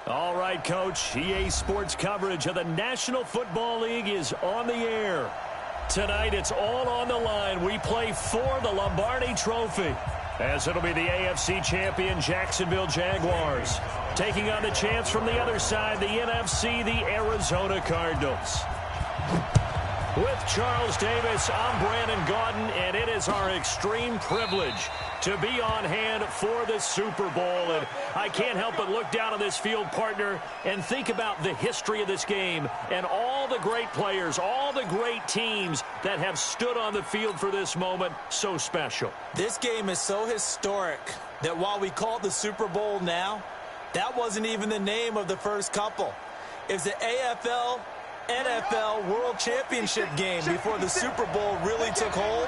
All right, Coach. EA Sports coverage of the National Football League is on the air. Tonight, it's all on the line. We play for the Lombardi Trophy, as it'll be the AFC champion Jacksonville Jaguars taking on the champs from the other side, the NFC, the Arizona Cardinals. With Charles Davis, I'm Brandon Gaudin, and it is our extreme privilege to be on hand for the Super Bowl. And I can't help but look down on this field, partner, and think about the history of this game and all the great players, all the great teams that have stood on the field for this moment. So special. This game is so historic that while we call it the Super Bowl now, that wasn't even the name of the first couple. It's the AFL NFL World Championship game before the Super Bowl really took hold.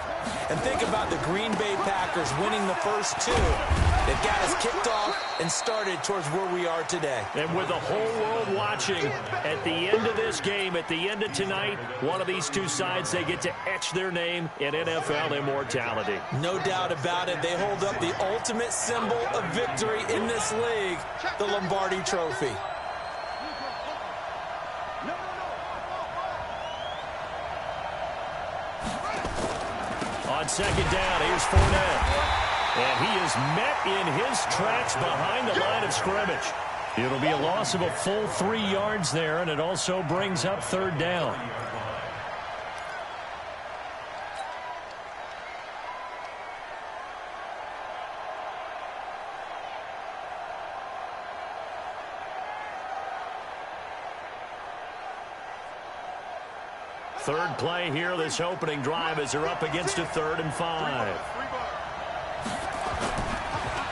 And think about the Green Bay Packers winning the first two that got us kicked off and started towards where we are today. And with the whole world watching, at the end of this game, at the end of tonight, one of these two sides, they get to etch their name in NFL immortality. No doubt about it. They hold up the ultimate symbol of victory in this league, the Lombardi Trophy. On second down, here's Fournette. And he is met in his tracks behind the line of scrimmage. It'll be a loss of a full 3 yards there, and it also brings up third down. Third play here, this opening drive, as they're up against a 3rd and 5.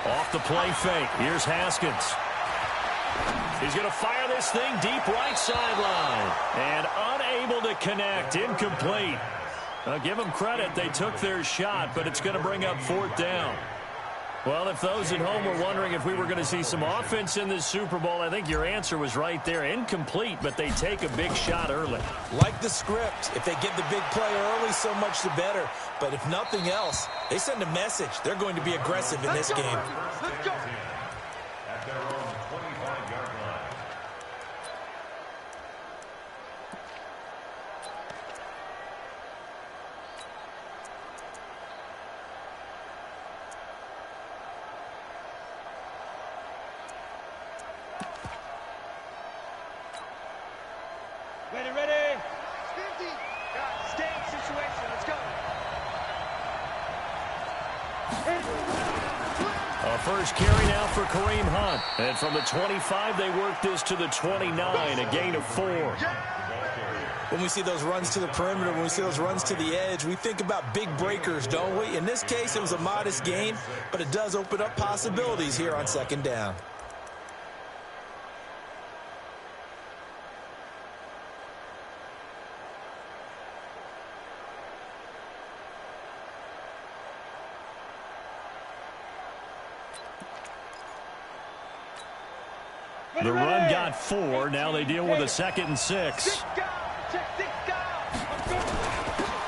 Off the play fake. Here's Haskins. He's going to fire this thing deep right sideline. And unable to connect. Incomplete. I'll give them credit. They took their shot, but it's going to bring up 4th down. Well, if those at home were wondering if we were going to see some offense in this Super Bowl, I think your answer was right there. Incomplete, but they take a big shot early. Like the script, if they get the big play early, so much the better. But if nothing else, they send a message. They're going to be aggressive in this game. Let's go. Ready. 50. Stand situation. Let's go. A first carry now for Kareem Hunt. And from the 25, they work this to the 29, a gain of 4. When we see those runs to the perimeter, when we see those runs to the edge, we think about big breakers, don't we? In this case, it was a modest gain, but it does open up possibilities here on second down. The run got 4. Now they deal with a 2nd and 6.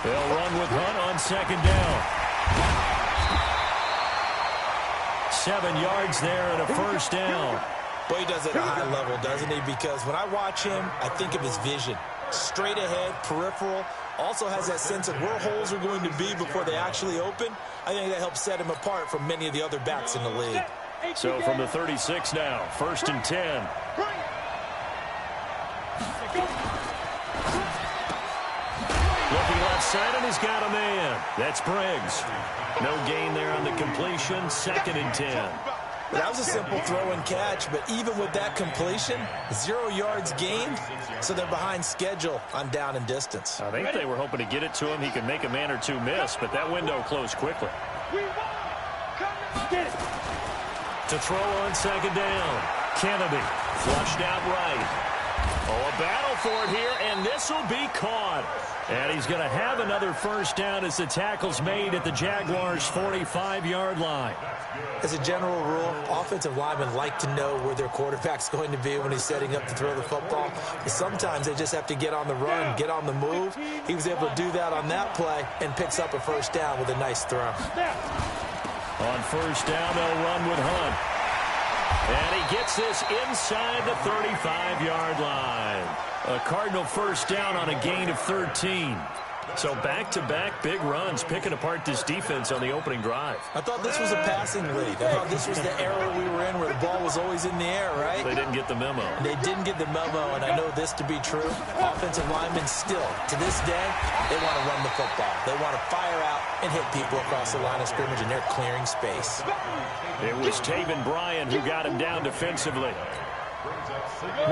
They'll run with Hunt on second down. 7 yards there and a first down. Boy, he does it at a high level, doesn't he? Because when I watch him, I think of his vision. Straight ahead, peripheral. Also has that sense of where holes are going to be before they actually open. I think that helps set him apart from many of the other backs in the league. So from the 36 now, 1st and 10. Looking left side, and he's got a man. That's Briggs. No gain there on the completion, 2nd and 10. That was a simple throw and catch, but even with that completion, 0 yards gained, so they're behind schedule on down and distance. I think they were hoping to get it to him. He could make a man or two miss, but that window closed quickly. Get it. To throw on second down. Kennedy flushed out right. Oh, a battle for it here, and this will be caught. And he's going to have another first down as the tackle's made at the Jaguars' 45-yard line. As a general rule, offensive linemen like to know where their quarterback's going to be when he's setting up to throw the football. But sometimes they just have to get on the run, get on the move. He was able to do that on that play and picks up a first down with a nice throw. On first down, they'll run with Hunt. And he gets this inside the 35-yard line. A Cardinal first down on a gain of 13. So back-to-back big runs, picking apart this defense on the opening drive. I thought this was a passing lead. I thought this was the era we were in where the ball was always in the air, right? They didn't get the memo. They didn't get the memo, and I know this to be true. Offensive linemen still, to this day, they want to run the football. They want to fire out and hit people across the line of scrimmage, and they're clearing space. It was Taven Bryan who got him down defensively.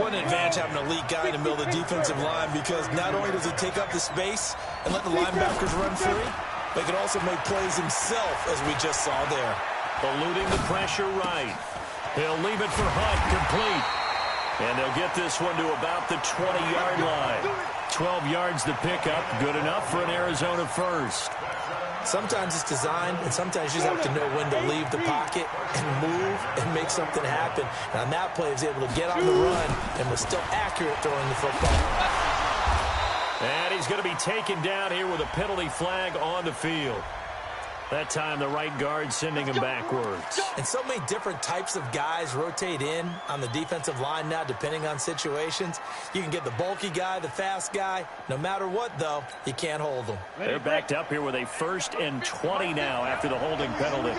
What an advantage having an elite guy in the middle of the defensive line, because not only does he take up the space and let the linebackers run free, but he can also make plays himself, as we just saw there. Eluding the pressure right. He'll leave it for Hunt, complete. And they'll get this one to about the 20-yard line. 12 yards to pick up, good enough for an Arizona first. Sometimes it's designed, and sometimes you just have to know when to leave the pocket and move and make something happen. And on that play, he was able to get on the run and was still accurate throwing the football. And he's going to be taken down here with a penalty flag on the field. That time, the right guard sending him backwards. And so many different types of guys rotate in on the defensive line now, depending on situations. You can get the bulky guy, the fast guy. No matter what, though, you can't hold them. They're backed up here with a 1st and 20 now after the holding penalty.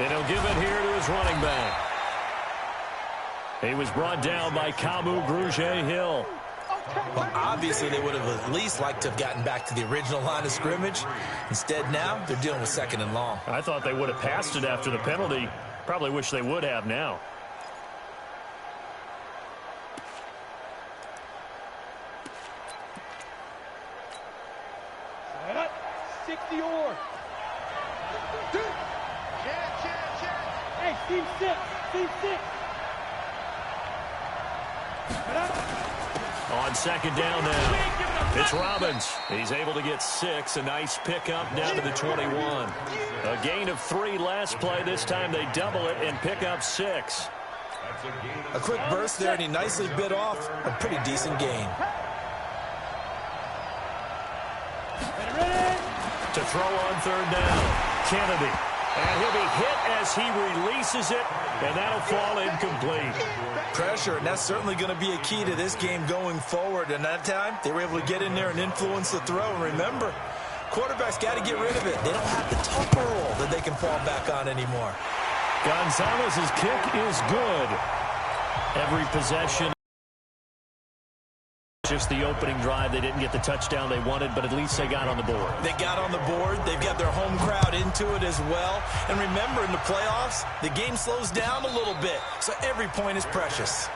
And he'll give it here to his running back. He was brought down by Kamu Grugier-Hill. Well, obviously, they would have at least liked to have gotten back to the original line of scrimmage. Instead, now, they're dealing with 2nd and long. I thought they would have passed it after the penalty. Probably wish they would have now. Set up. 60-or. Hey, team 6. Team 6. Set up. On 2nd down now, it's Robbins. He's able to get 6. A nice pickup down to the 21. A gain of 3 last play. This time they double it and pick up 6. A quick burst there, and he nicely bit off a pretty decent gain. To throw on 3rd down, Kennedy. And he'll be hit as he releases it, and that'll fall incomplete. Pressure, and that's certainly going to be a key to this game going forward. And that time, they were able to get in there and influence the throw. And remember, quarterbacks got to get rid of it. They don't have the tougher roll that they can fall back on anymore. Gonzalez's kick is good. Every possession. Just the opening drive, they didn't get the touchdown they wanted, but at least they got on the board. They got on the board. They've got their home crowd into it as well. And remember, in the playoffs, the game slows down a little bit, so every point is precious.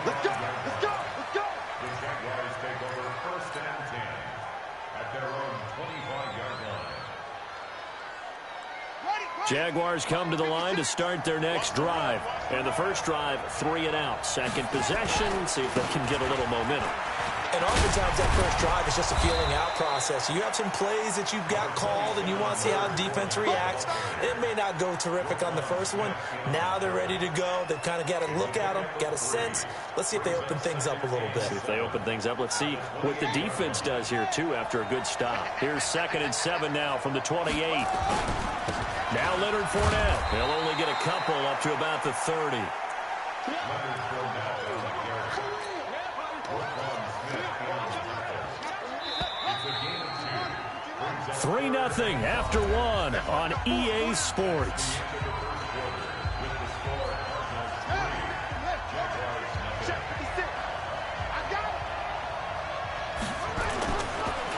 Let's go. Let's go. Let's go. The Jaguars take over 1st and 10 at their own 25-yard line. Jaguars come to the line to start their next drive. And the first drive, 3 and out. Second possession, see if they can get a little momentum. And oftentimes that first drive is just a feeling out process. You have some plays that you've got called and you want to see how defense reacts. It may not go terrific on the first one. Now they're ready to go. They've kind of got to look at them, got a sense. Let's see if they open things up a little bit. See if they open things up. Let's see what the defense does here, too, after a good stop. Here's 2nd and 7 now from the 28. Now Leonard Fournette. They'll only get a couple up to about the 30. 3-0 after 1 on EA Sports.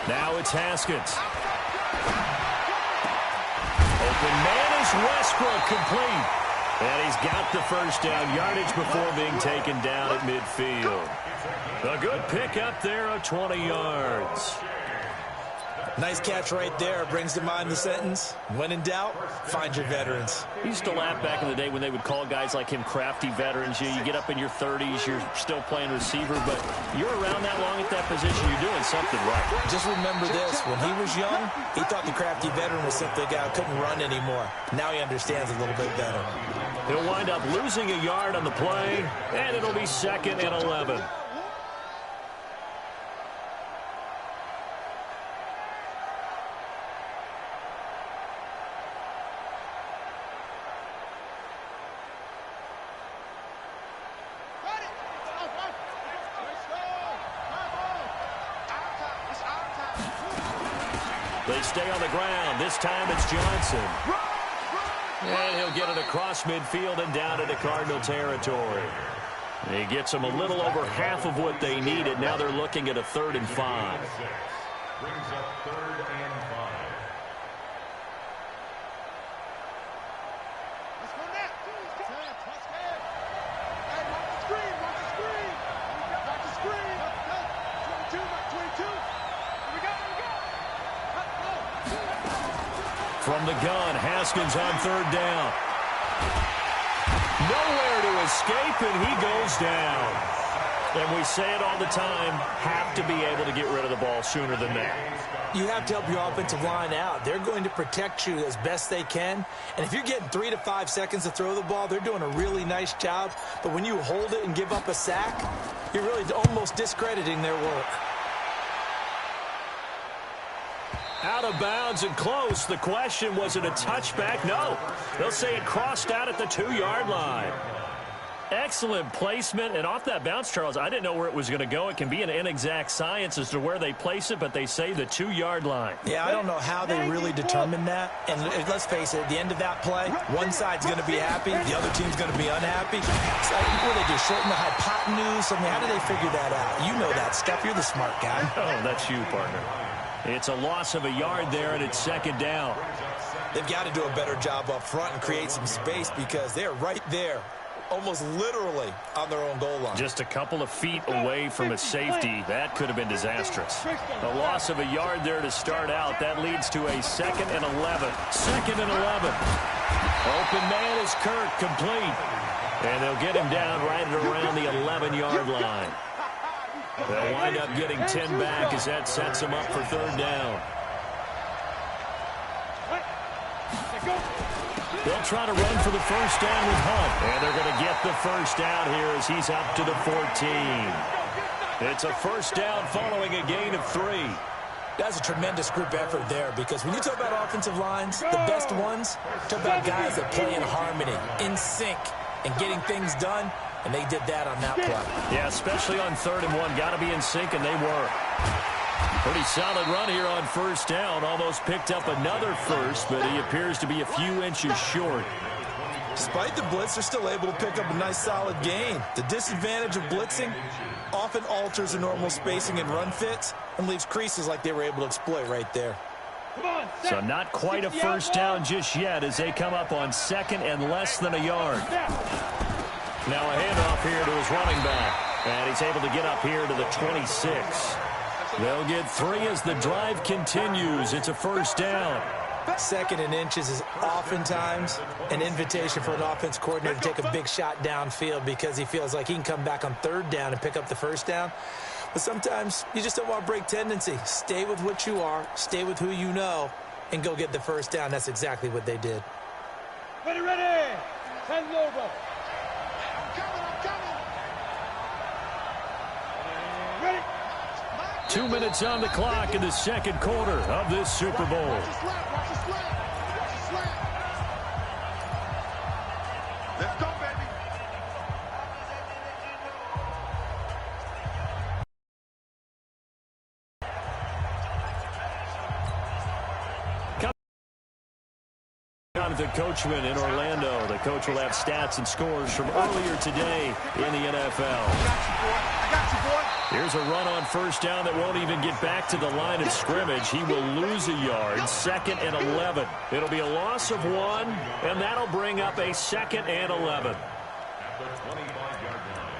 Now it's Haskins. Open man is Westbrook, complete. And he's got the first down yardage before being taken down at midfield. A good pick up there of 20 yards. Nice catch right there. Brings to mind the sentence, when in doubt, find your veterans. He used to laugh back in the day when they would call guys like him crafty veterans. You get up in your 30s, you're still playing receiver, but you're around that long at that position, you're doing something right. Just remember this, when he was young, he thought the crafty veteran was simply a guy who couldn't run anymore. Now he understands a little bit better. He'll wind up losing a yard on the play, and it'll be 2nd and 11. They stay on the ground. This time it's Johnson. And he'll get it across midfield and down into Cardinal territory. He gets them a little over half of what they needed. Now they're looking at a 3rd and 5. Brings up 3rd and 5. Let's go now. Let's go. Hey, watch the screen. Watch the screen. Watch the screen. 22. 22. Here we go. Here we go. From the gun, Haskins on 3rd down. Nowhere to escape, and he goes down. And we say it all the time, have to be able to get rid of the ball sooner than that. You have to help your offensive line out. They're going to protect you as best they can. And if you're getting 3 to 5 seconds to throw the ball, they're doing a really nice job. But when you hold it and give up a sack, you're really almost discrediting their work. Out of bounds and close. The question, was it a touchback? No. They'll say it crossed out at the 2-yard line. Excellent placement. And off that bounce, Charles, I didn't know where it was going to go. It can be an inexact science as to where they place it, but they say the 2-yard line. Yeah, I don't know how they really determined that. And let's face it, at the end of that play, one side's going to be happy, the other team's going to be unhappy. It's like, what do they do, shorten the hypotenuse? I mean, how do they figure that out? You know that stuff. You're the smart guy. Oh, that's you, partner. It's a loss of a yard there, and it's 2nd down. They've got to do a better job up front and create some space because they're right there, almost literally on their own goal line. Just a couple of feet away from a safety. That could have been disastrous. A loss of a yard there to start out. That leads to a 2nd and 11. 2nd and 11. Open man is Kirk, complete. And they'll get him down right at around the 11-yard line. They'll wind up getting 10 back as that sets them up for 3rd down. They'll try to run for the first down with Hunt. And they're going to get the first down here as he's up to the 14. It's a first down following a gain of 3. That's a tremendous group effort there because when you talk about offensive lines, the best ones, talk about guys that play in harmony, in sync, and getting things done. And they did that on that play. Yeah, especially on 3rd and 1. Got to be in sync, and they were. Pretty solid run here on first down. Almost picked up another first, but he appears to be a few inches short. Despite the blitz, they're still able to pick up a nice solid gain. The disadvantage of blitzing often alters the normal spacing and run fits and leaves creases like they were able to exploit right there. So not quite a first down just yet as they come up on 2nd and less than a yard. Now a handoff here to his running back. And he's able to get up here to the 26. They'll get 3 as the drive continues. It's a first down. 2nd and inches is oftentimes an invitation for an offense coordinator to take a big shot downfield because he feels like he can come back on 3rd down and pick up the first down. But sometimes you just don't want to break tendency. Stay with what you are, stay with who you know, and go get the first down. That's exactly what they did. Ready, ready. 10 Lobo. 2 minutes on the clock in the 2nd quarter of this Super Bowl. Let's go, baby. Jonathan Coachman in Orlando. The coach will have stats and scores from earlier today in the NFL. I got you, boy. Here's a run on first down that won't even get back to the line of scrimmage. He will lose a yard. 2nd and 11. It'll be a loss of 1, and that'll bring up a 2nd and 11. At the 25-yard line.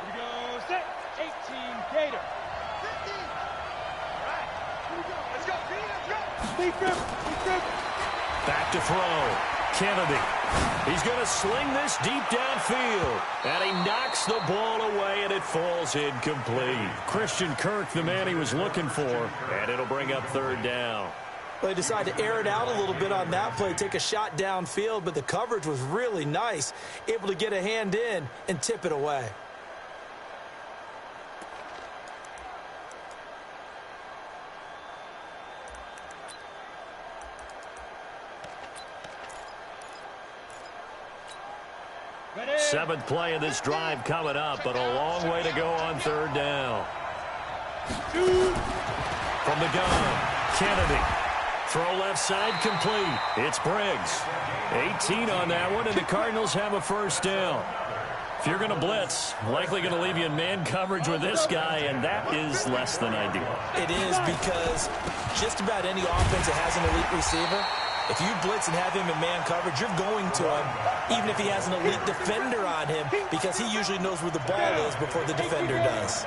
Here we go. Set. 18 Gator. 15. All right. Here we go. Let's go. Let's go. Deep grip. Back to throw. Kennedy. He's going to sling this deep downfield. And he knocks the ball away, and it falls incomplete. Christian Kirk, the man he was looking for, and it'll bring up 3rd down. Well, they decided to air it out a little bit on that play, take a shot downfield, but the coverage was really nice, able to get a hand in and tip it away. Seventh play of this drive coming up, but a long way to go on third down. From the gun, Kennedy. Throw left side complete. It's Briggs. 18 on that one, and the Cardinals have a first down. If you're going to blitz, likely going to leave you in man coverage with this guy, and that is less than ideal. It is, because just about any offense that has an elite receiver, if you blitz and have him in man coverage, you're going to him, even if he has an elite defender on him, because he usually knows where the ball is before the defender does.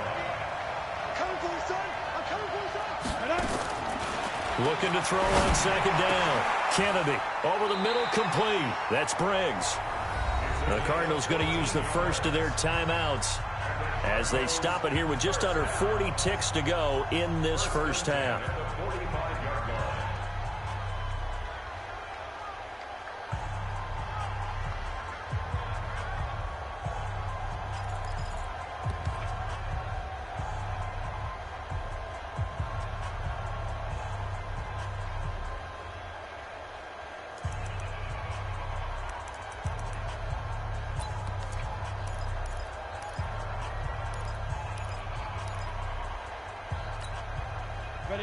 Looking to throw on second down. Kennedy over the middle, complete. That's Briggs. The Cardinals going to use the first of their timeouts as they stop it here with just under 40 ticks to go in this first half.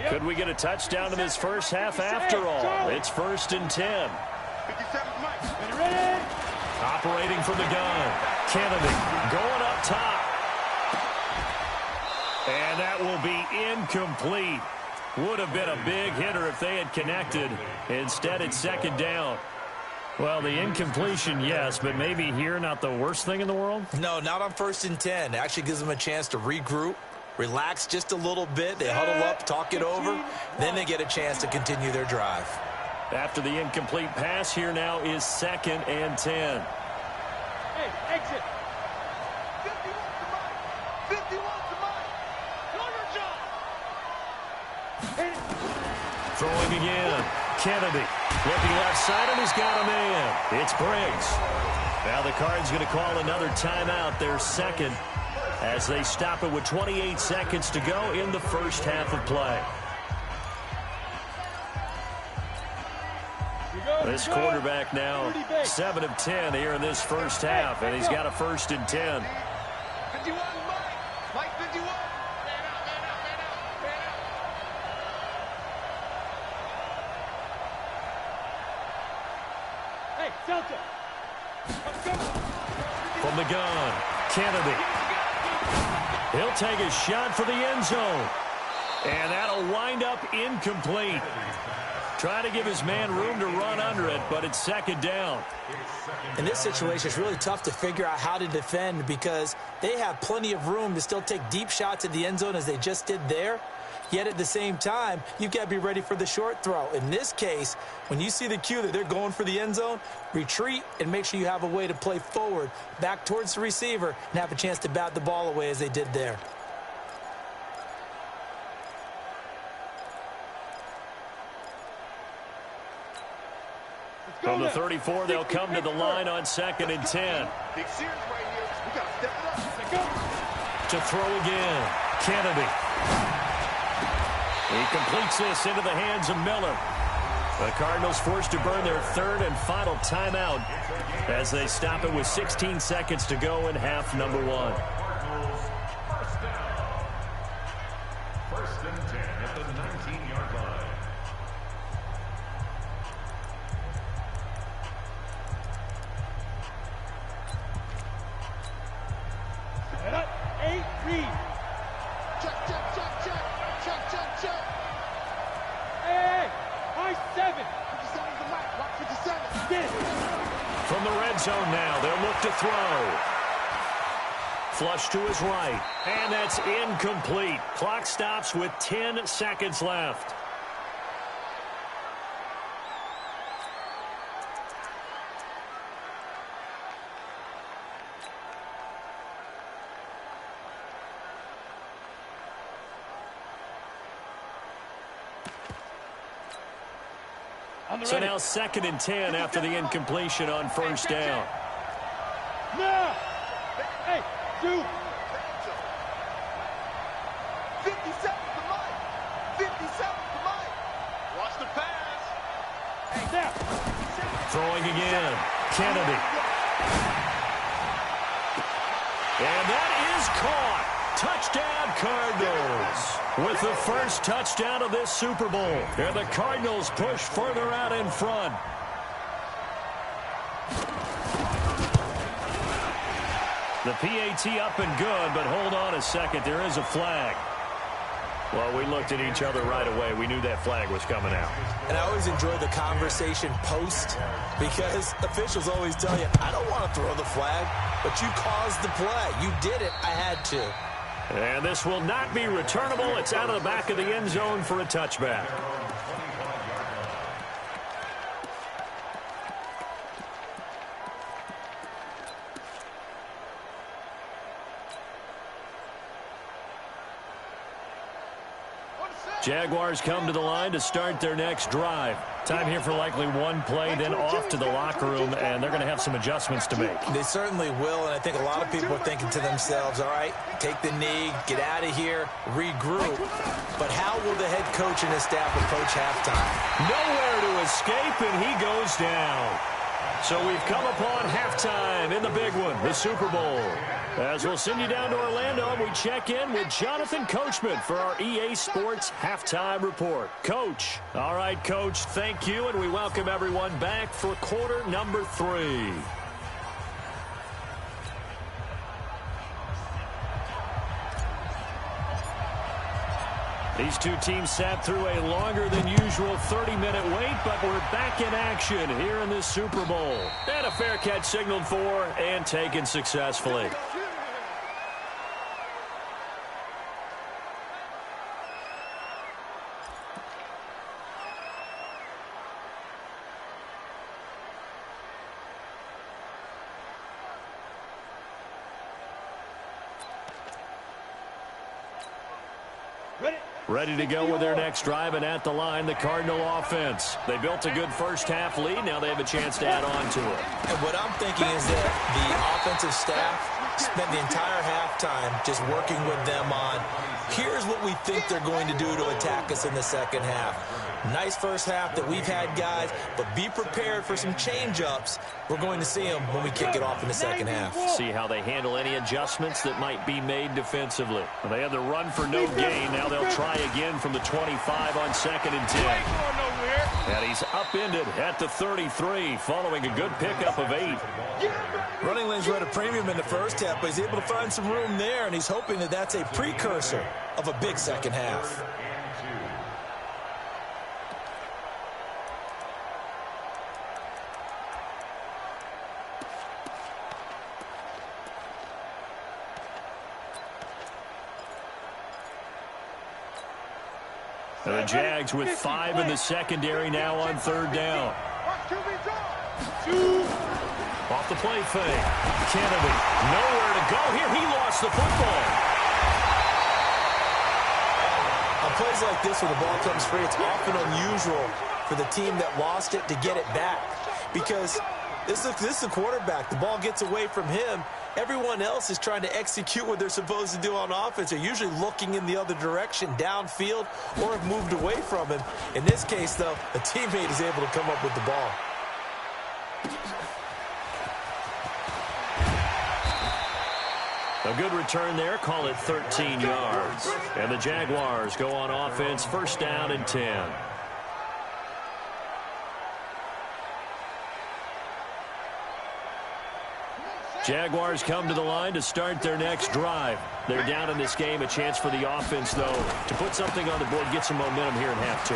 Could we get a touchdown in this first half after all? It's 1st and 10. Operating from the gun. Kennedy going up top. And that will be incomplete. Would have been a big hitter if they had connected. Instead, it's second down. Well, the incompletion, yes, but maybe here not the worst thing in the world? No, not on 1st and 10. It actually gives them a chance to regroup, relax just a little bit. They huddle up, talk it over. Then they get a chance to continue their drive. After the incomplete pass, here now is 2nd and 10. Hey, exit. 51 to mine. 51 to mine. Do your job. Throwing again. Kennedy looking left side, and he's got a man. It's Briggs. Now the Cards going to call another timeout, their second, as they stop it with 28 seconds to go in the first half of play. This quarterback now 7 of 10 here in this first half, and he's got a 1st and 10. 51 Mike 51. Man out, man out, man out, man out. Hey, Delta. From the gun, Kennedy. He'll take a shot for the end zone. And that'll wind up incomplete. Trying to give his man room to run under it, but it's second down. In this situation, it's really tough to figure out how to defend because they have plenty of room to still take deep shots at the end zone as they just did there. Yet at the same time, you've got to be ready for the short throw. In this case, when you see the cue that they're going for the end zone, retreat and make sure you have a way to play forward, back towards the receiver, and have a chance to bat the ball away as they did there. From the 34, they'll come to the line on 2nd and 10. Big series right here. We got to step it up. To throw again, Kennedy. He completes this into the hands of Miller. The Cardinals forced to burn their 3rd and final timeout as they stop it with 16 seconds to go in half number 1. First down. 1st and 10 at the 19-yard line. Set up. 8, read. Check, check, check, check. Check, check, check. Hey, I 7. 57's the mic. Watch 57. Get it. From the red zone now, they'll look to throw. Flush to his right, and that's incomplete. Clock stops with 10 seconds left. So now 2nd and 10 after the incompletion on 1st down. No. Hey, dude. 57 to Mike. 57 to Mike. Watch the pass. Hey, now. Throwing again. Kennedy. caught. Touchdown, Cardinals. With the first touchdown of this Super Bowl. And the Cardinals push further out in front. The PAT up and good, but hold on a second. There is a flag. Well, we looked at each other right away. We knew that flag was coming out. And I always enjoy the conversation post because officials always tell you, I don't want to throw the flag, but you caused the play. You did it. I had to. And this will not be returnable. It's out of the back of the end zone for a touchback. Jaguars come to the line to start their next drive. Time here for likely one play, then off to the locker room, and they're going to have some adjustments to make. They certainly will, and I think a lot of people are thinking to themselves, all right, take the knee, get out of here, regroup. But how will the head coach and his staff approach halftime? Nowhere to escape, and he goes down. So we've come upon halftime in the big one, the Super Bowl. As we'll send you down to Orlando, we check in with Jonathan Coachman for our EA Sports Halftime Report. Coach. All right, Coach, thank you, and we welcome everyone back for quarter number 3. These two teams sat through a longer than usual 30-minute wait, but we're back in action here in this Super Bowl. And a fair catch signaled for and taken successfully. Ready to go with their next drive, and at the line, the Cardinal offense. They built a good first-half lead. Now they have a chance to add on to it. And what I'm thinking is that the offensive staff spent the entire halftime just working with them on, here's what we think they're going to do to attack us in the second half. Nice first half that we've had, guys, but be prepared for some change-ups. We're going to see them when we kick it off in the second half. See how they handle any adjustments that might be made defensively. Well, they had the run for no gain. Now they'll try again from the 25 on 2nd and 10. And he's upended at the 33 following a good pickup of 8. Running lanes were at a premium in the first half, but he's able to find some room there, and he's hoping that that's a precursor of a big second half. And the Jags with 5 in the secondary now on 3rd down. Off the play fake. Kennedy, nowhere to go here. He lost the football. On plays like this, when the ball comes free, it's often unusual for the team that lost it to get it back. Because this is the quarterback. The ball gets away from him. Everyone else is trying to execute what they're supposed to do on offense. They're usually looking in the other direction, downfield, or have moved away from him. In this case, though, a teammate is able to come up with the ball. A good return there. Call it 13 yards. And the Jaguars go on offense, 1st down and 10. Jaguars come to the line to start their next drive. They're down in this game. A chance for the offense, though, to put something on the board, get some momentum here in half 2.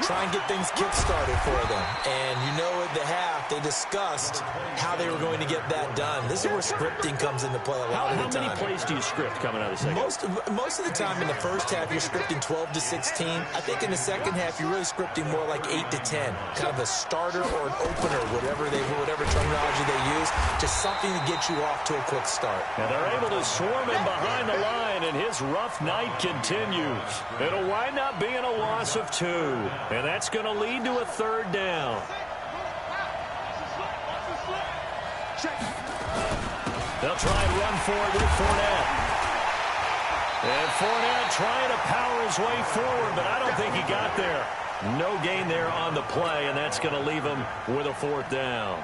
Try and get things kick-started for them. And you know at the half, they discussed how they were going to get that done. This is where scripting comes into play a lot of the time. How many plays do you script coming out of the second? Most of the time in the first half, you're scripting 12 to 16. I think in the second half, you're really scripting more like 8 to 10. Kind of a starter or an opener, whatever terminology they use. Just something to get you off to a quick start. And they're able to swarm him behind the line, and his rough night continues. It'll wind up being a loss of 2. And that's going to lead to a 3rd down. They'll try and run for it with Fournette. And Fournette trying to power his way forward, but I don't think he got there. No gain there on the play, and that's going to leave him with a 4th down.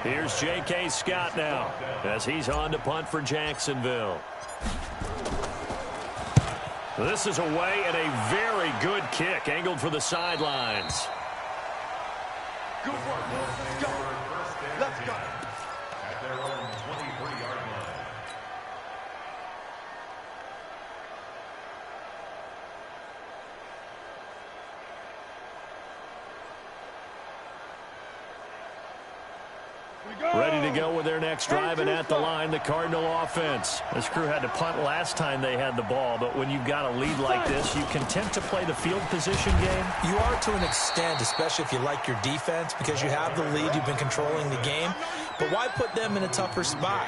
Here's J.K. Scott now as he's on to punt for Jacksonville. This is away and a very good kick angled for the sidelines. Go for it. Let's go. Let's go. At their own 23-yard line. Ready to go with their next drive, and at the line, the Cardinal offense. This crew had to punt last time they had the ball, but when you've got a lead like this, you content to play the field position game? You are to an extent, especially if you like your defense, because you have the lead, you've been controlling the game. But why put them in a tougher spot?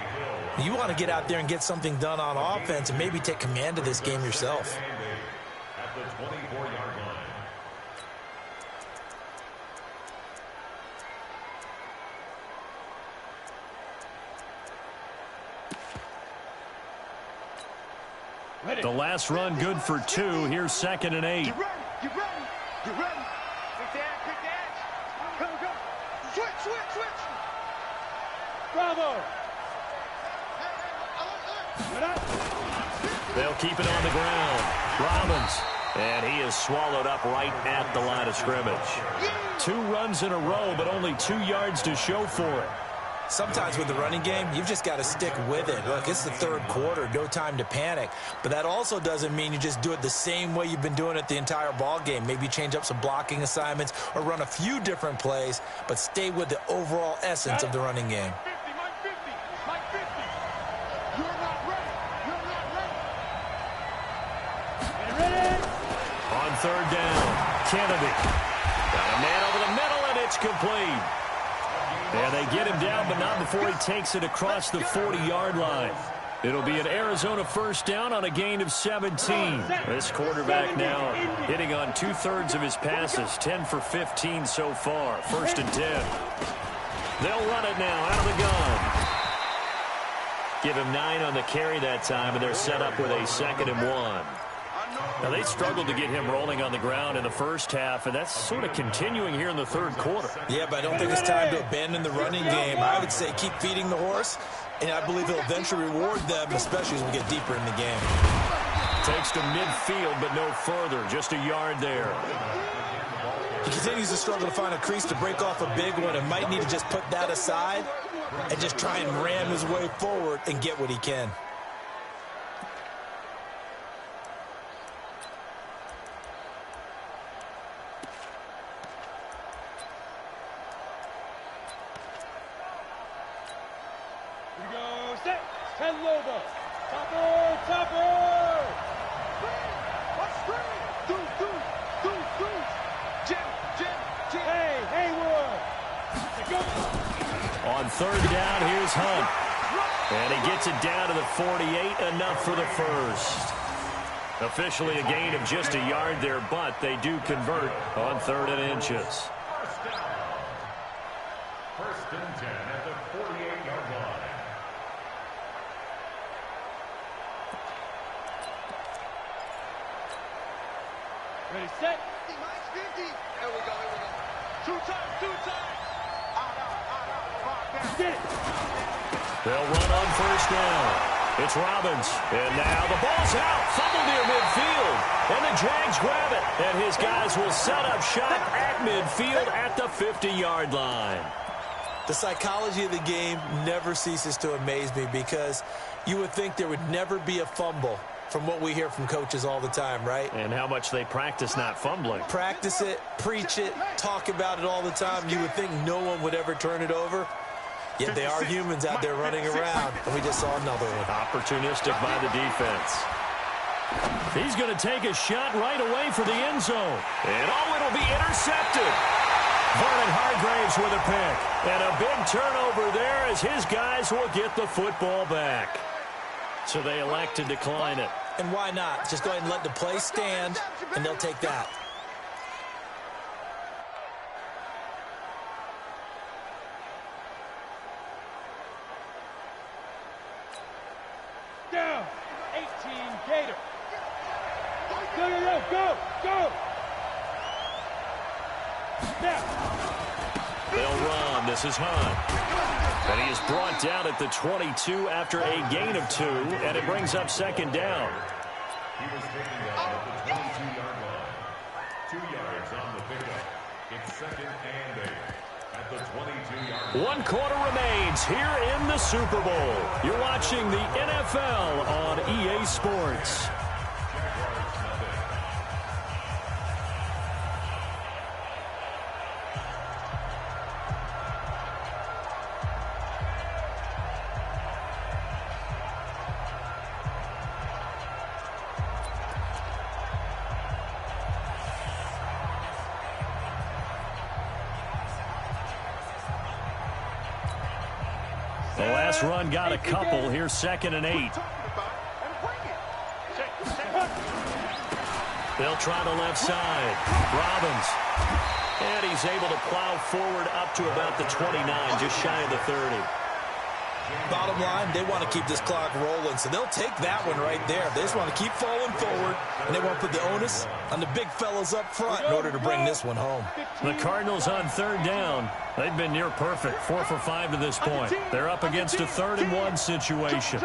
You want to get out there and get something done on offense and maybe take command of this game yourself. At the 24-yard line. The last run good for 2. Here's 2nd and 8. Get ready. Get ready. Get ready. Quick edge. Quick edge. Go, go. Switch, switch, switch. Bravo. They'll keep it on the ground. Robbins. And he is swallowed up right at the line of scrimmage. 2 runs in a row, but only 2 yards to show for it. Sometimes with the running game, you've just got to stick with it. Look, it's the 3rd quarter, no time to panic. But that also doesn't mean you just do it the same way you've been doing it the entire ball game. Maybe change up some blocking assignments or run a few different plays, but stay with the overall essence of the running game. 50, Mike 50, Mike 50. You're not ready. You're not ready. Get ready. On 3rd down, Kennedy. Got a man over the middle, and it's complete. And they get him down, but not before he takes it across the 40-yard line. It'll be an Arizona 1st down on a gain of 17. This quarterback now hitting on 2/3 of his passes, 10 for 15 so far. 1st and 10. They'll run it now out of the gun. Give him 9 on the carry that time, and they're set up with a 2nd and 1. Now, they struggled to get him rolling on the ground in the 1st half, and that's sort of continuing here in the 3rd quarter. Yeah, but I don't think it's time to abandon the running game. I would say keep feeding the horse, and I believe he'll eventually reward them, especially as we get deeper in the game. Takes to midfield, but no further. Just a yard there. He continues to struggle to find a crease to break off a big one and might need to just put that aside and just try and ram his way forward and get what he can. Lobo. Topper, Topper. Jim. Hey, Haywood. On 3rd down, here's Hunt. And he gets it down to the 48, enough for the 1st. Officially a gain of just a yard there, but they do convert on 3rd and inches. 1st and 10 at the 48-yard line. Ready, set. 50. There we go. Two times. Get it. They'll run on 1st down. It's Robbins. And now the ball's out. Fumble near midfield. And the Jags grab it. And his guys will set up shop at midfield at the 50-yard line. The psychology of the game never ceases to amaze me because you would think there would never be a fumble from what we hear from coaches all the time, right? And how much they practice not fumbling. Practice it, preach it, talk about it all the time. You would think no one would ever turn it over. Yet they are humans out there running around, and we just saw another one. Opportunistic by the defense. He's going to take a shot right away for the end zone. And it'll be intercepted. Vernon Hargraves with a pick. And a big turnover there as his guys will get the football back. So they elect to decline it. And why not? Just go ahead and let the play stand, and they'll take that. Down. 18 Gator. Go. They'll run. This is Hunt. And he is brought down at the 22 after a gain of 2, and it brings up second down. He was taken down at the 22-yard line. 2 yards on the pickup. It's second and 8 at the 22-yard line. 1 quarter remains here in the Super Bowl. You're watching the NFL on EA Sports. The last run got a couple. Here's second and 8. They'll try the left side. Robbins. And he's able to plow forward up to about the 29, just shy of the 30. Bottom line, they want to keep this clock rolling, so they'll take that one right there. They just want to keep falling forward, and they want to put the onus on the big fellas up front in order to bring this one home. The Cardinals on third down. They've been near perfect, 4 for 5 to this point. They're up against a 3rd-and-1 situation.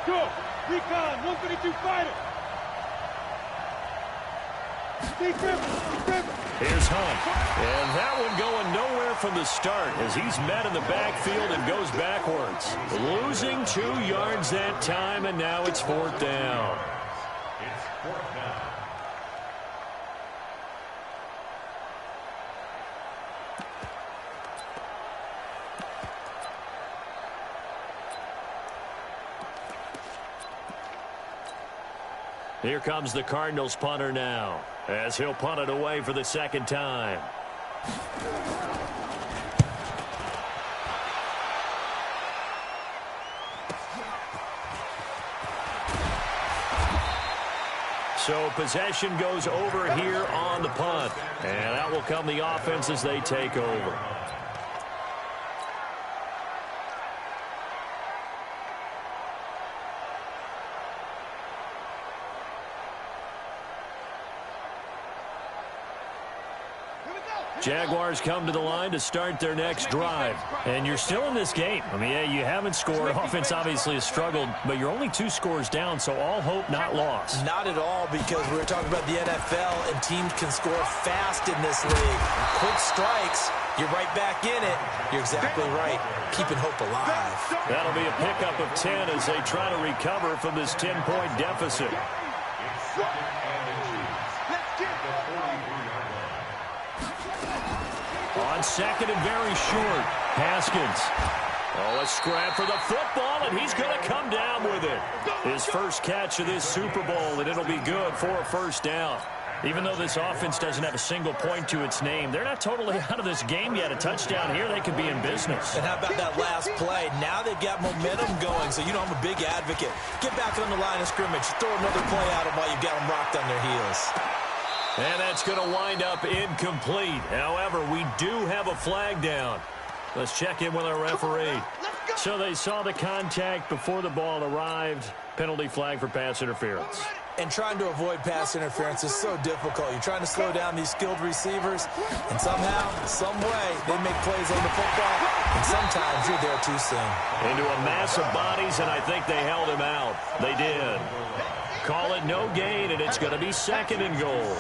Go, recon, 152 fighter. Here's Hunt. And that one going nowhere from the start as he's met in the backfield and goes backwards. Losing 2 yards that time, and now it's 4th down. It's 4th down. Here comes the Cardinals punter now, as he'll punt it away for the 2nd time. So possession goes over here on the punt, and that will come the offense as they take over. Jaguars come to the line to start their next drive. And you're still in this game. I mean, yeah, you haven't scored. Offense obviously has struggled, but you're only 2 scores down, so all hope not lost. Not at all, because we were talking about the NFL, and teams can score fast in this league. Quick strikes, you're right back in it. You're exactly right. Keeping hope alive. That'll be a pickup of 10 as they try to recover from this 10-point deficit. On 2nd and very short, Haskins. Oh, a scrap for the football, and he's going to come down with it. His first catch of this Super Bowl, and it'll be good for a 1st down. Even though this offense doesn't have a single point to its name, they're not totally out of this game yet. A touchdown here, they could be in business. And how about that last play? Now they've got momentum going, so you know I'm a big advocate. Get back on the line of scrimmage. Throw another play at them while you've got them rocked on their heels. And that's going to wind up incomplete. However, we do have a flag down. Let's check in with our referee. So they saw the contact before the ball arrived. Penalty flag for pass interference. And trying to avoid pass interference is so difficult. You're trying to slow down these skilled receivers, and somehow, some way, they make plays on the football, and sometimes you're there too soon. Into a mass of bodies, and I think they held him out. They did. Call it no gain, and it's going to be 2nd and goal.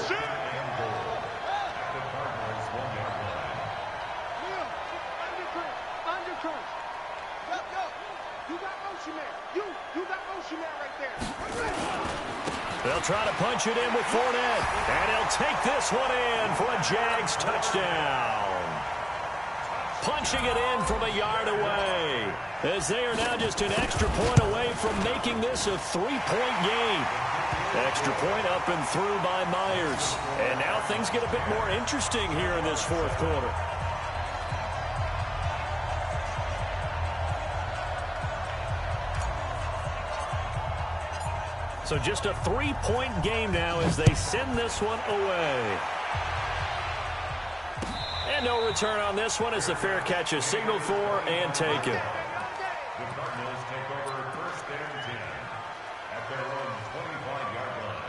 They'll try to punch it in with Fournette, and he'll take this one in for a Jags touchdown. Punching it in from a yard away, as they are now just an extra point away from making this a 3-point game. Extra point up and through by Myers. And now things get a bit more interesting here in this 4th quarter. So just a 3-point game now as they send this one away. And no return on this one as the fair catch is signaled for and taken. The Cardinals take over 1st and 10 at their own 25-yard line.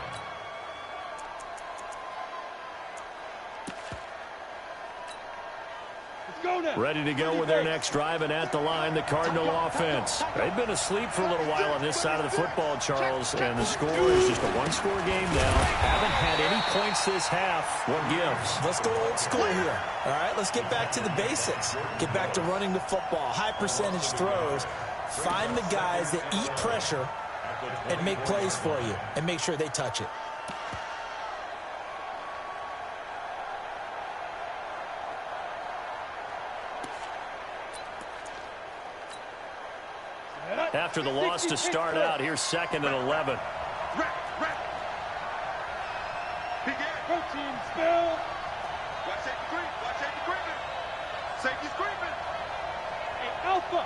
Ready to go with their next drive, and at the line, the Cardinal offense. They've been asleep for a little while on this side of the football, Charles, and the score is just a one-score game now. Haven't had any points this half. What gives? Let's go old school here. All right, let's get back to the basics. Get back to running the football, high percentage throws. Find the guys that eat pressure and make plays for you, and make sure they touch it. After the loss to start out, here's 2nd and 11. Go team, Spill. Watch safety creep. Watch safety creeping. Safety's creeping. Hey, Alpha.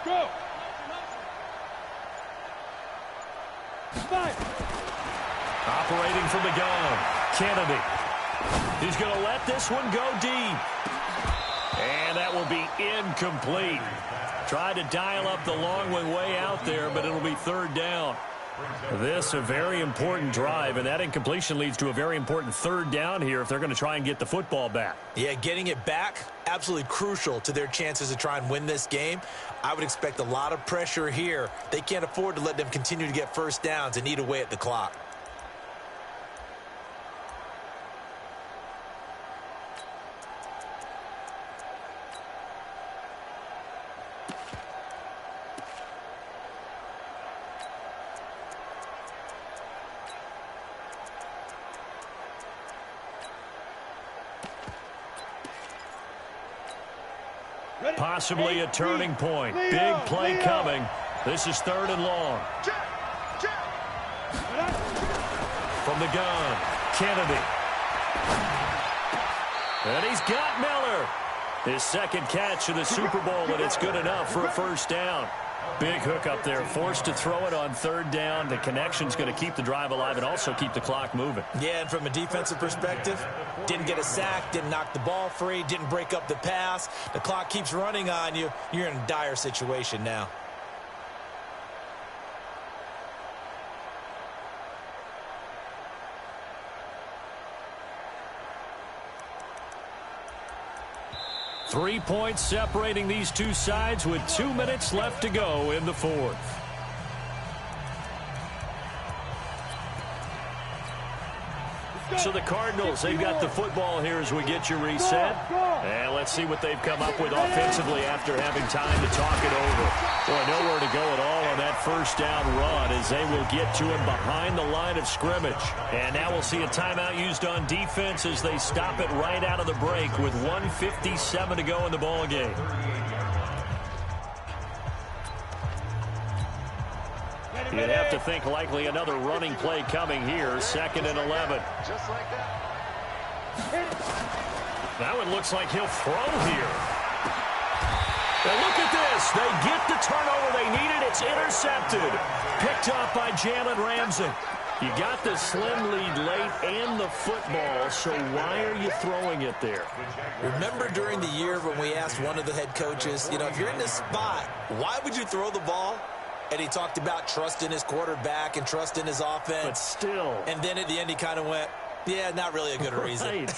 Go. 5. Operating from the gun, Kennedy. He's going to let this one go deep. And that will be incomplete. Tried to dial up the long one way out there, but it'll be 3rd down. This a very important drive, and that incompletion leads to a very important 3rd down here if they're going to try and get the football back. Yeah, getting it back, absolutely crucial to their chances to try and win this game. I would expect a lot of pressure here. They can't afford to let them continue to get first downs and eat away at the clock. Possibly a turning point. Big play coming. This is 3rd and long. From the gun, Kennedy. And he's got Miller. His 2nd catch of the Super Bowl, and it's good enough for a 1st down. Big hook up there. Forced to throw it on 3rd down. The connection's going to keep the drive alive and also keep the clock moving. Yeah, and from a defensive perspective, didn't get a sack, didn't knock the ball free, didn't break up the pass. The clock keeps running on you. You're in a dire situation now. Three points separating these two sides with 2 minutes left to go in the 4th. So the Cardinals, they've got the football here as we get you reset. And let's see what they've come up with offensively after having time to talk it over. Boy, nowhere to go at all on that 1st down run as they will get to him behind the line of scrimmage. And now we'll see a timeout used on defense as they stop it right out of the break with 1:57 to go in the ball game. You'd have to think likely another running play coming here. 2nd and 11. Just like that. That one looks like he'll throw here. Now look at this. They get the turnover they needed. It's intercepted. Picked up by Jalen Ramsey. You got the slim lead late and the football, so why are you throwing it there? Remember during the year when we asked one of the head coaches, if you're in this spot, why would you throw the ball? And he talked about trust in his quarterback and trust in his offense. But still. And then at the end he kind of went, yeah, not really a good reason. I'm going to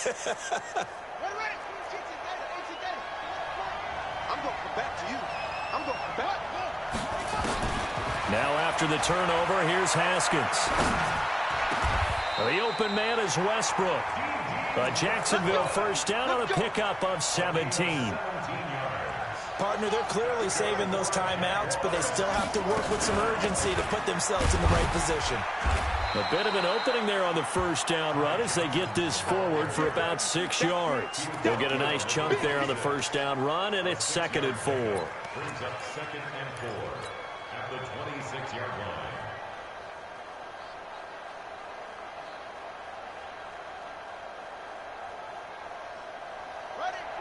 come back to you. I'm going to come back. Now after the turnover, here's Haskins. The open man is Westbrook. A Jacksonville 1st down on a pickup of 17. Partner, they're clearly saving those timeouts, but they still have to work with some urgency to put themselves in the right position. A bit of an opening there on the 1st down run as they get this forward for about 6 yards. They'll get a nice chunk there on the 1st down run, and it's 2nd and 4. Brings up 2nd and 4 at the 26-yard line.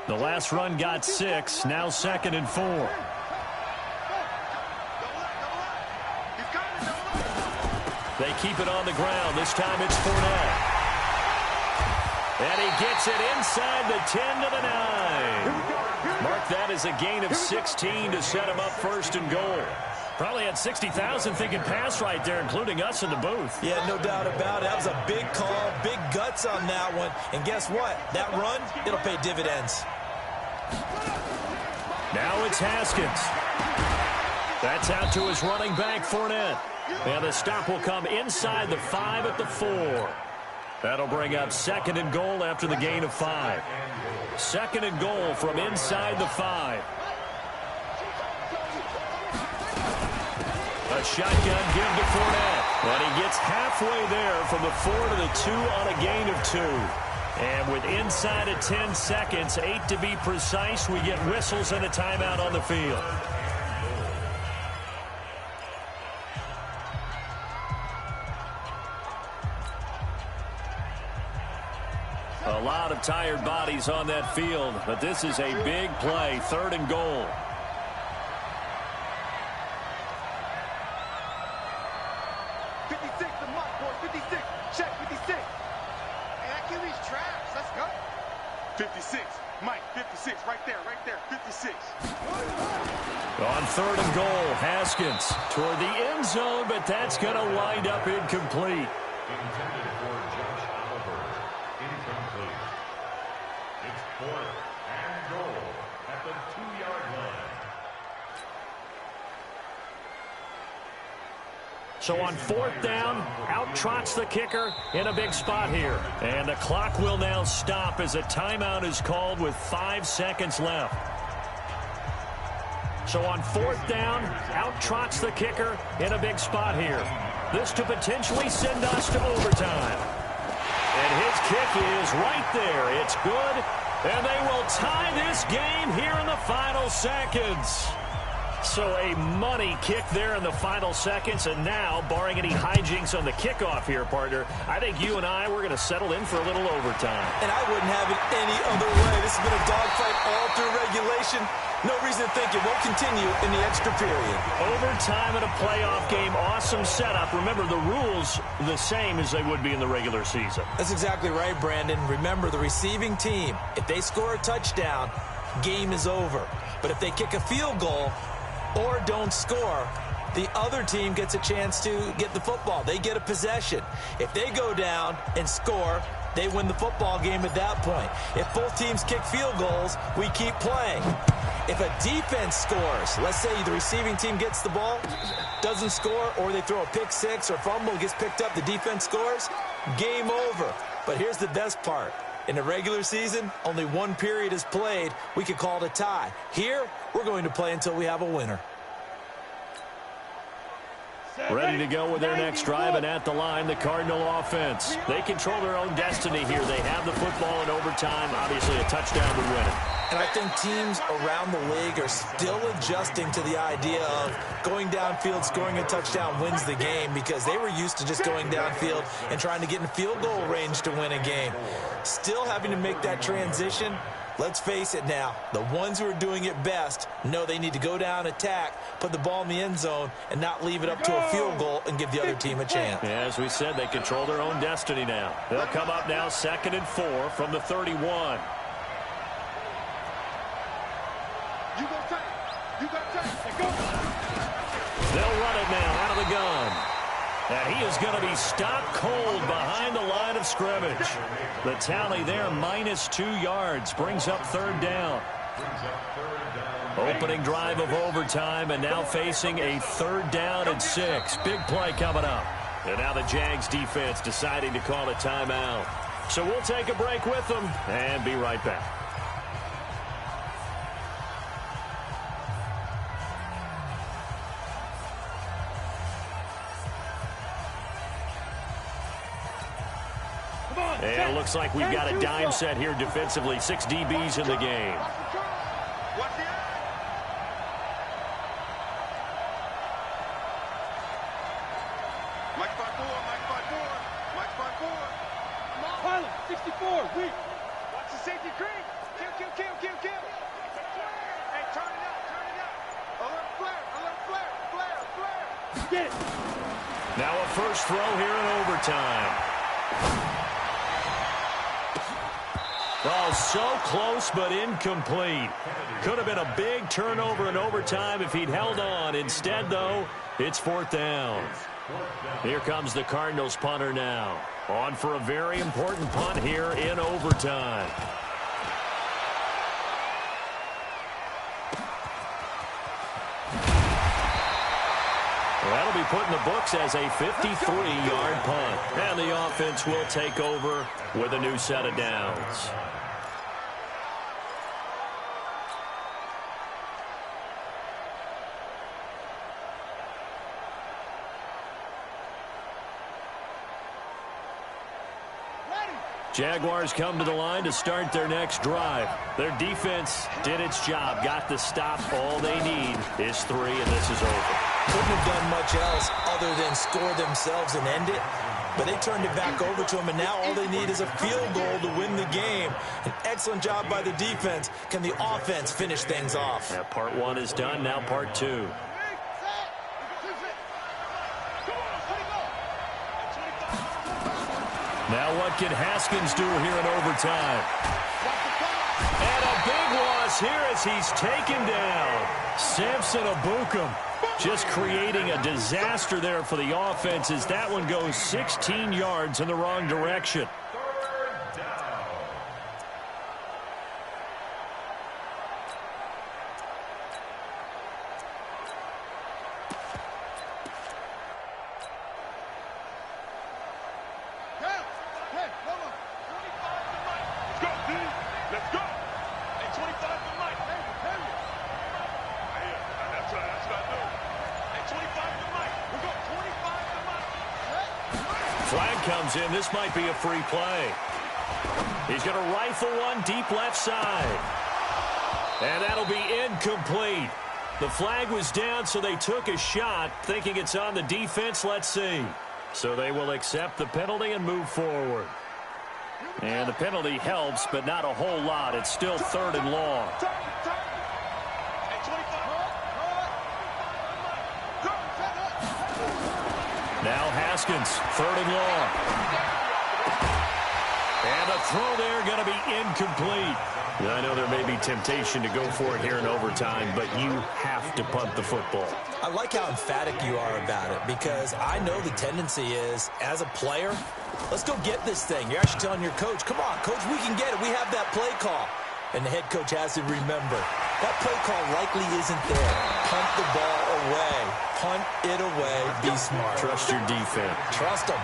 The last run got 6, now 2nd and 4. They keep it on the ground. This time it's Fournette. And he gets it inside the 10 to the 9. Mark that as a gain of 16 to set him up 1st and goal. Probably had 60,000 thinking pass right there, including us in the booth. Yeah, no doubt about it. That was a big call, big guts on that one. And guess what? That run, it'll pay dividends. Now it's Haskins. That's out to his running back, Fournette. And the stop will come inside the 5 at the 4. That'll bring up 2nd and goal after the gain of 5. 2nd and goal from inside the 5. A shotgun give to Fournette. And he gets halfway there from the 4 to the 2 on a gain of 2. And with inside of 10 seconds, 8 to be precise, we get whistles and a timeout on the field. A lot of tired bodies on that field, but this is a big play, 3rd and goal. Check 56. And that QB's trash. Let's go. 56. Mike, 56. Right there. 56. On 3rd and goal, Haskins toward the end zone, but that's going to wind up incomplete. Intended for Josh Oliver. Incomplete. It's 4th and goal at the 2-yard line. So on 4th down, out trots the kicker in a big spot here. And the clock will now stop as a timeout is called with 5 seconds left. So on 4th down, out trots the kicker in a big spot here. This to potentially send us to overtime. And his kick is right there. It's good. And they will tie this game here in the final seconds. So a money kick there in the final seconds, and now, barring any hijinks on the kickoff here, partner, I think you and I, we're going to settle in for a little overtime. And I wouldn't have it any other way. This has been a dogfight all through regulation. No reason to think it won't continue in the extra period. Overtime in a playoff game, awesome setup. Remember, the rules the same as they would be in the regular season. That's exactly right, Brandon. Remember, the receiving team, if they score a touchdown, game is over. But if they kick a field goal or don't score, the other team gets a chance to get the football. They get a possession. If they go down and score, they win the football game at that point. If both teams kick field goals, we keep playing. If a defense scores, let's say the receiving team gets the ball, doesn't score, or they throw a pick six or fumble, gets picked up, the defense scores, game over. But here's the best part. In the regular season, only one period is played. We could call it a tie. Here, we're going to play until we have a winner. Ready to go with their next drive, and at the line, the Cardinal offense. They control their own destiny here. They have the football in overtime. Obviously, a touchdown would win it. And I think teams around the league are still adjusting to the idea of going downfield, scoring a touchdown wins the game, because they were used to just going downfield and trying to get in field goal range to win a game. Still having to make that transition. Let's face it now, the ones who are doing it best know they need to go down, attack, put the ball in the end zone, and not leave it up to a field goal and give the other team a chance. Yeah, as we said, they control their own destiny now. They'll come up now 2nd and 4 from the 31. You go tight. You got tight. Go. They'll run it now out of the gun. And he is going to be stopped cold behind the line of scrimmage. The tally there, -2 yards, brings up 3rd down. Opening drive of overtime, and now facing a 3rd down and 6. Big play coming up. And now the Jags defense deciding to call a timeout. So we'll take a break with them and be right back. And it looks like we've got a dime set here defensively. 6 DBs in the game. Watch the eye. Mike 5-4. Mike 5-4. Mike 5-4. Pilot, 64, weak. Watch the safety creep. Kill. Hey, turn it up. Alert flare. Get it. Now a first throw here in overtime. Oh, so close but incomplete. Could have been a big turnover in overtime if he'd held on. Instead, though, it's 4th down. Here comes the Cardinals punter now. On for a very important punt here in overtime. put in the books as a 53-yard punt. And the offense will take over with a new set of downs. Jaguars come to the line to start their next drive. Their defense did its job, got the stop. All they need is 3, and this is over. Couldn't have done much else other than score themselves and end it. But they turned it back over to them, and now all they need is a field goal to win the game. An excellent job by the defense. Can the offense finish things off? Yeah, part 1 is done, now part 2. Now what can Haskins do here in overtime? And a big loss here as he's taken down. Samson Abukum just creating a disaster there for the offense as that one goes 16 yards in the wrong direction. Flag comes in. This might be a free play. He's going to rifle one deep left side. And that'll be incomplete. The flag was down, so they took a shot, thinking it's on the defense. Let's see. So they will accept the penalty and move forward. And the penalty helps, but not a whole lot. It's still 3rd and long. Now Haskins, 3rd and long. And the throw there going to be incomplete. Now, I know there may be temptation to go for it here in overtime, but you have to punt the football. I like how emphatic you are about it because I know the tendency is, as a player, let's go get this thing. You're actually telling your coach, come on, coach, we can get it. We have that play call. And the head coach has to remember, that play call likely isn't there. Punt the ball away. Punt it away. Be smart. Trust your defense. Trust them.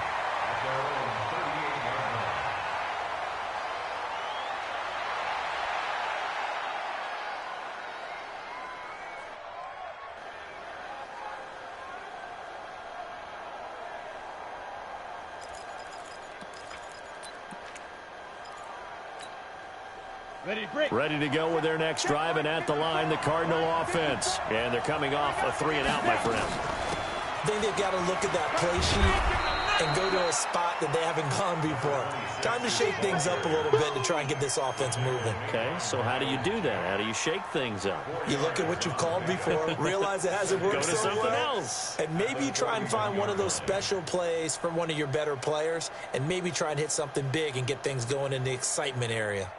Ready to go with their next drive, and at the line, the Cardinal offense. And they're coming off a 3-and-out, my friend. I think they've got to look at that play sheet and go to a spot that they haven't gone before. Time to shake things up a little bit to try and get this offense moving. Okay, so how do you do that? How do you shake things up? You look at what you've called before, realize it hasn't worked so well. Go to something else. And maybe you try and find one of those special plays from one of your better players, and maybe try and hit something big and get things going in the excitement area.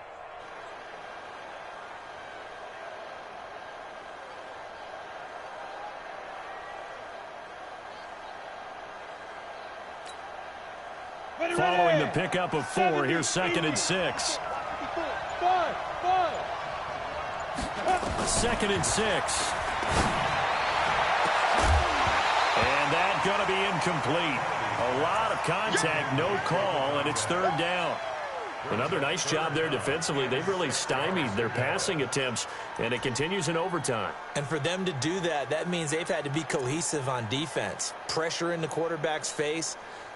Following the pickup of 4, here's 2nd and 6. 2nd and 6. And that's going to be incomplete. A lot of contact, no call, and it's 3rd down. Another nice job there defensively. They've really stymied their passing attempts, and it continues in overtime. And for them to do that, that means they've had to be cohesive on defense. Pressure in the quarterback's face.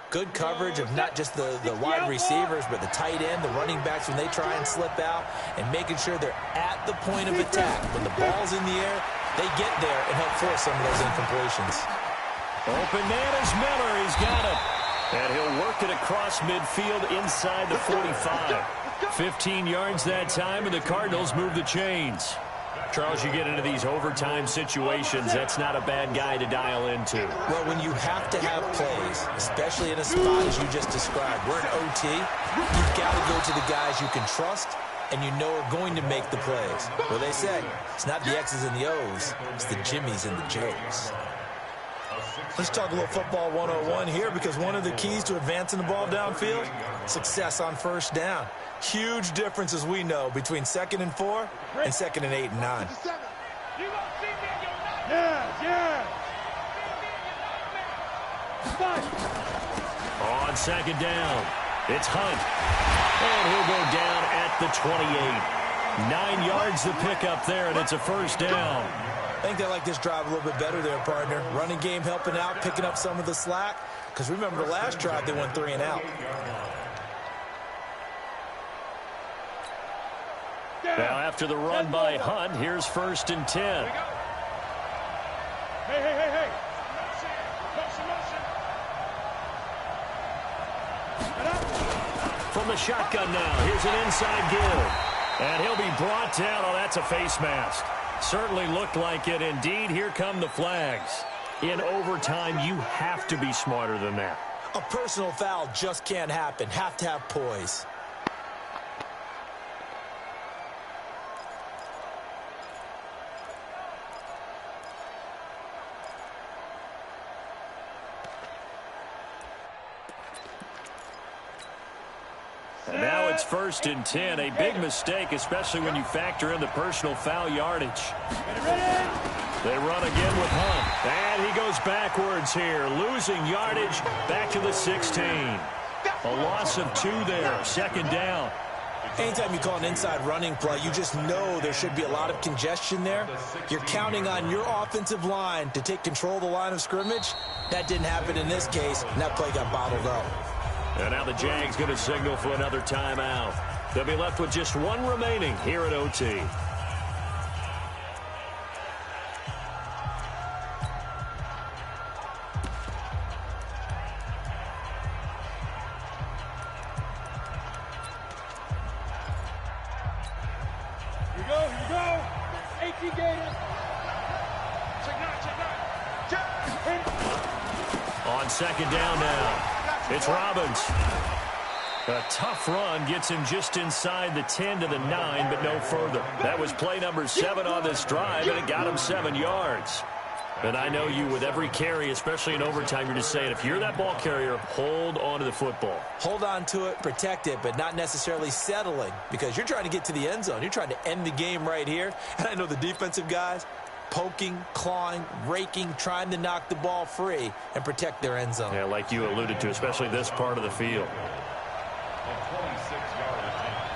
Good coverage of not just the wide receivers, but the tight end, the running backs when they try and slip out, and making sure they're at the point of attack. When the ball's in the air, they get there and help force some of those incompletions. Open man is Miller. He's got it. And he'll work it across midfield inside the 45. 15 yards that time, and the Cardinals move the chains. Charles, you get into these overtime situations, that's not a bad guy to dial into. Well, when you have to have plays, especially in a spot as you just described, we're in OT, you've got to go to the guys you can trust and you know are going to make the plays. Well, they say it's not the X's and the O's, it's the Jimmies and the Joes. Let's talk a little football 101 here, because one of the keys to advancing the ball downfield, success on 1st down. Huge difference, as we know, between 2nd and 4 and 2nd and 8 and 9. Yeah. On second down, it's Hunt. And he'll go down at the 28. 9 yards to pick up there, and it's a first down. I think they like this drive a little bit better there, partner. Running game helping out, picking up some of the slack. Because remember, the last drive, they went 3 and out. Now, after the run by Hunt, here's 1st and 10. Hey. From the shotgun now, here's an inside give. And he'll be brought down. Oh, that's a face mask. Certainly looked like it. Indeed, here come the flags. In overtime, you have to be smarter than that. A personal foul just can't happen. Have to have poise. And now it's 1st and 10. A big mistake, especially when you factor in the personal foul yardage. They run again with Hunt. And he goes backwards here, losing yardage back to the 16. A loss of 2 there, 2nd down. Anytime you call an inside running play, you just know there should be a lot of congestion there. You're counting on your offensive line to take control of the line of scrimmage. That didn't happen in this case, and that play got bottled up. And now the Jags going to signal for another timeout. They'll be left with just 1 remaining here at OT. Here you go. 18 Gators. Check. On 2nd down now. It's Robbins. A tough run gets him just inside the 10 to the 9, but no further. That was play number 7 on this drive, and it got him 7 yards. And I know you, with every carry, especially in overtime, you're just saying, if you're that ball carrier, hold on to the football. Hold on to it, protect it, but not necessarily settling, because you're trying to get to the end zone. You're trying to end the game right here. And I know the defensive guys, poking, clawing, raking, trying to knock the ball free and protect their end zone. Yeah, like you alluded to, especially this part of the field. A 26-yard attempt.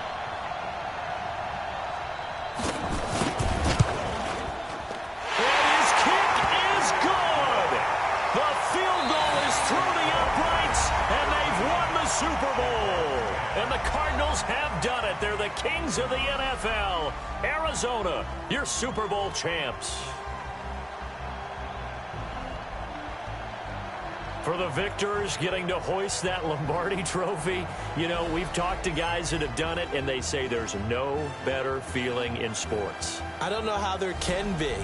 And his kick is good. The field goal is through the uprights, and they've won the Super Bowl. And the Cardinals have done it. They're the kings of the NFL. Arizona, your Super Bowl champs. For the victors, getting to hoist that Lombardi trophy, you know, we've talked to guys that have done it, and they say there's no better feeling in sports. I don't know how there can be.